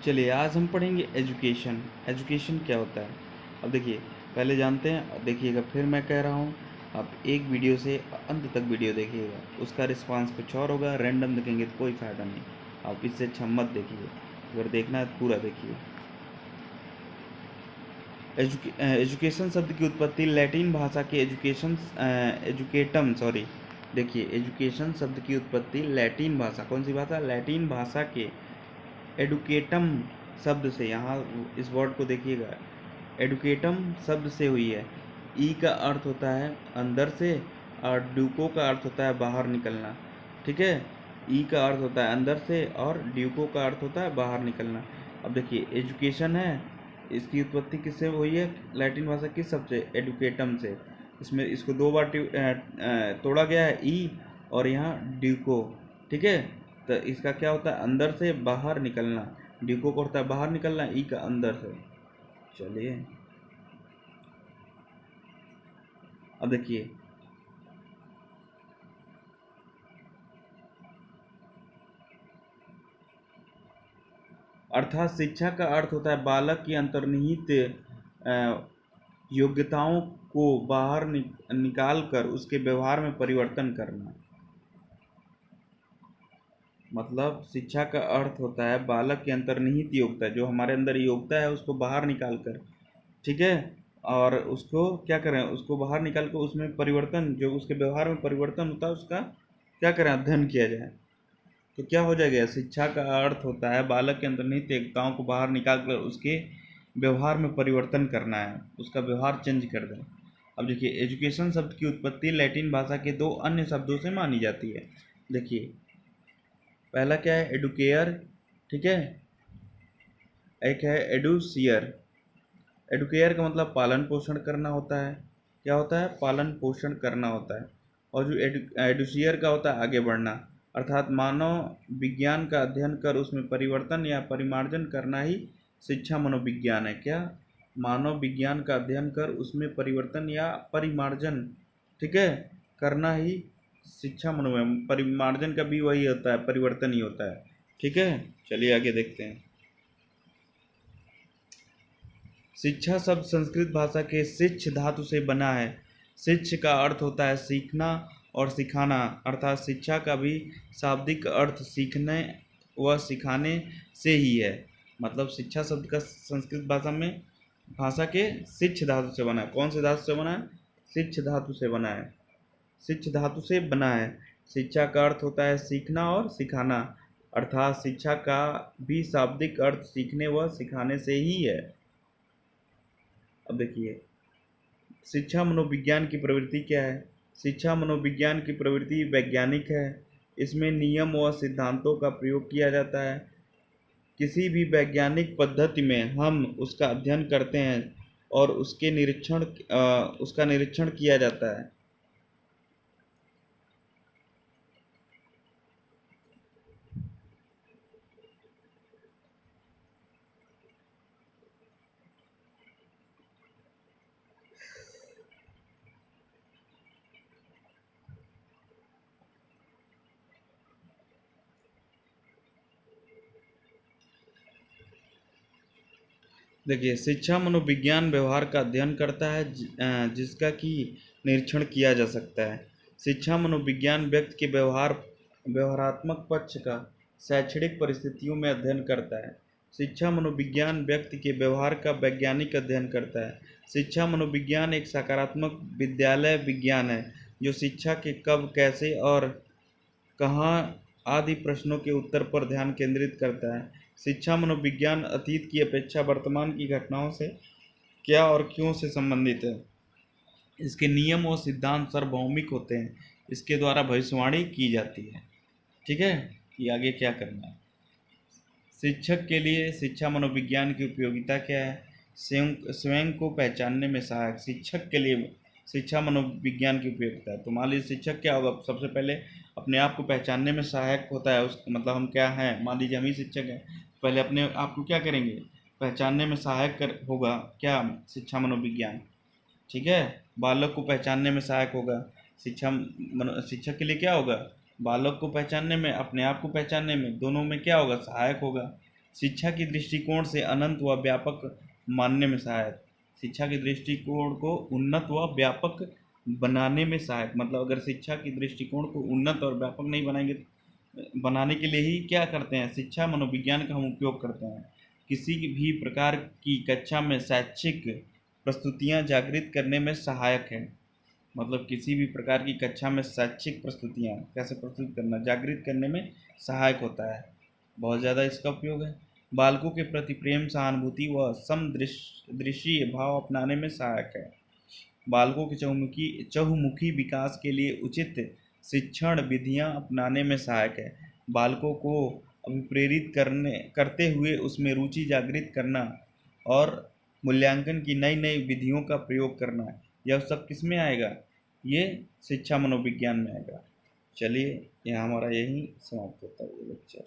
चलिए आज हम पढ़ेंगे एजुकेशन। एजुकेशन क्या होता है? अब देखिए, पहले जानते हैं। देखिएगा, फिर मैं कह रहा हूँ, आप एक वीडियो से अंत तक वीडियो देखिएगा। उसका रिस्पांस कुछ और होगा, रैंडम देखेंगे तो कोई फ़ायदा नहीं। आप इससे अच्छा मत देखिए, अगर देखना है तो पूरा देखिए। एजुकेशन शब्द की उत्पत्ति लैटिन भाषा के एजुकेटम सॉरी देखिए, एजुकेशन शब्द की उत्पत्ति लैटिन भाषा, कौन सी भाषा? लैटिन भाषा के एडुकेटम शब्द से, यहाँ इस वर्ड को देखिएगा, एडुकेटम शब्द से हुई है। ई का अर्थ होता है अंदर से, और ड्यूको का अर्थ होता है बाहर निकलना। ठीक है, ई का अर्थ होता है अंदर से और ड्यूको का अर्थ होता है बाहर निकलना। अब देखिए, एजुकेशन है, इसकी उत्पत्ति किससे हुई है? लैटिन भाषा किस शब्द से? एडुकेटम से। इसमें इसको दो बार तोड़ा गया है, ई और यहाँ ड्यूको। ठीक है, तो इसका क्या होता है? अंदर से बाहर निकलना। ड्यूको को होता है बाहर निकलना, ई का अंदर से। चलिए अब देखिए, अर्थात शिक्षा का अर्थ होता है बालक की अंतर्निहित योग्यताओं को बाहर निकाल कर उसके व्यवहार में परिवर्तन करना। मतलब शिक्षा का अर्थ होता है बालक की अंतर्निहित योग्यता, जो हमारे अंदर योग्यता है उसको बाहर निकाल कर, ठीक है, और उसको क्या करें? उसको बाहर निकाल कर उसमें परिवर्तन, जो उसके व्यवहार में परिवर्तन होता है उसका क्या करें? अध्ययन किया जाए। तो क्या हो जाएगा? शिक्षा का अर्थ होता है बालक के अंतर्निहित एकताओं को बाहर निकाल कर उसके व्यवहार में परिवर्तन करना है, उसका व्यवहार चेंज कर दें। अब देखिए, एजुकेशन शब्द की उत्पत्ति लैटिन भाषा के दो अन्य शब्दों से मानी जाती है। देखिए, पहला क्या है? एडुकेयर, ठीक है, एक है एडुसियर। एडुकेयर का मतलब पालन पोषण करना होता है। क्या होता है? पालन पोषण करना होता है। और जो एडुसियर का होता है आगे बढ़ना, अर्थात मानव विज्ञान का अध्ययन कर उसमें परिवर्तन या परिमार्जन करना ही शिक्षा मनोविज्ञान है। क्या? मानव विज्ञान का अध्ययन कर उसमें परिवर्तन या परिमार्जन, ठीक है, करना ही शिक्षा मनोविज्ञान। परिमार्जन का भी वही होता है, परिवर्तन ही होता है। ठीक है, चलिए आगे देखते हैं। शिक्षा शब्द संस्कृत भाषा के शिक्ष धातु से बना है। शिक्ष का अर्थ होता है सीखना और सिखाना, अर्थात शिक्षा का भी शाब्दिक अर्थ सीखने व सिखाने से ही है। मतलब शिक्षा शब्द का संस्कृत भाषा में, भाषा के शिक्ष धातु से बना है। कौन से धातु से बना है? शिक्ष धातु से बना है। शिक्ष धातु से बना है। शिक्षा का अर्थ होता है सीखना और सिखाना, अर्थात शिक्षा का भी शाब्दिक अर्थ सीखने व सिखाने से ही है। अब देखिए, शिक्षा मनोविज्ञान की प्रवृत्ति क्या है? शिक्षा मनोविज्ञान की प्रवृत्ति वैज्ञानिक है। इसमें नियम व सिद्धांतों का प्रयोग किया जाता है। किसी भी वैज्ञानिक पद्धति में हम उसका अध्ययन करते हैं और उसका निरीक्षण किया जाता है। देखिए, शिक्षा मनोविज्ञान व्यवहार का अध्ययन करता है जिसका कि निरीक्षण किया जा सकता है। शिक्षा मनोविज्ञान व्यक्ति के व्यवहारात्मक पक्ष का शैक्षणिक परिस्थितियों में अध्ययन करता है। शिक्षा मनोविज्ञान व्यक्ति के व्यवहार का वैज्ञानिक अध्ययन करता है। शिक्षा मनोविज्ञान एक सकारात्मक विद्यालय विज्ञान है जो शिक्षा के कब, कैसे और कहाँ आदि प्रश्नों के उत्तर पर ध्यान केंद्रित करता है। शिक्षा मनोविज्ञान अतीत की अपेक्षा वर्तमान की घटनाओं से क्या और क्यों से संबंधित है। इसके नियम और सिद्धांत सार्वभौमिक होते हैं। इसके द्वारा भविष्यवाणी की जाती है। ठीक है, कि आगे क्या करना है। शिक्षक के लिए शिक्षा मनोविज्ञान की उपयोगिता क्या है? स्वयं को पहचानने में सहायक। शिक्षक के लिए शिक्षा मनोविज्ञान की उपयोगिता है। तो मान लीजिए शिक्षक क्या होगा? सबसे पहले अपने आप को पहचानने में सहायक होता है। उस मतलब हम क्या हैं, मान लीजिए हम ही शिक्षक हैं, पहले अपने आप को क्या करेंगे? पहचानने में सहायक होगा क्या? शिक्षा मनोविज्ञान। ठीक है, बालक को पहचानने में सहायक होगा। शिक्षक के लिए क्या होगा? बालक को पहचानने में, अपने आप को पहचानने में, दोनों में क्या होगा? सहायक होगा। शिक्षा की दृष्टिकोण से अनंत व व्यापक मानने में सहायक। शिक्षा के दृष्टिकोण को उन्नत व व्यापक बनाने में सहायक, मतलब अगर शिक्षा की दृष्टिकोण को उन्नत और व्यापक नहीं बनाएंगे, बनाने के लिए ही क्या करते हैं, शिक्षा मनोविज्ञान का हम उपयोग करते हैं। किसी भी प्रकार की कक्षा में शैक्षिक प्रस्तुतियाँ जागृत करने में सहायक है, मतलब किसी भी प्रकार की कक्षा में शैक्षिक प्रस्तुतियाँ कैसे प्रस्तुत करना, जागृत करने में सहायक होता है, बहुत ज़्यादा इसका उपयोग है। बालकों के प्रति प्रेम, सहानुभूति व समदृशीय भाव अपनाने में सहायक है। बालकों के चहुमुखी विकास के लिए उचित शिक्षण विधियां अपनाने में सहायक है। बालकों को अभिप्रेरित करते हुए उसमें रुचि जागृत करना और मूल्यांकन की नई नई विधियों का प्रयोग करना, यह सब किस में आएगा, ये शिक्षा मनोविज्ञान में आएगा। चलिए यहाँ हमारा यही समाप्त होता है ये लेक्चर।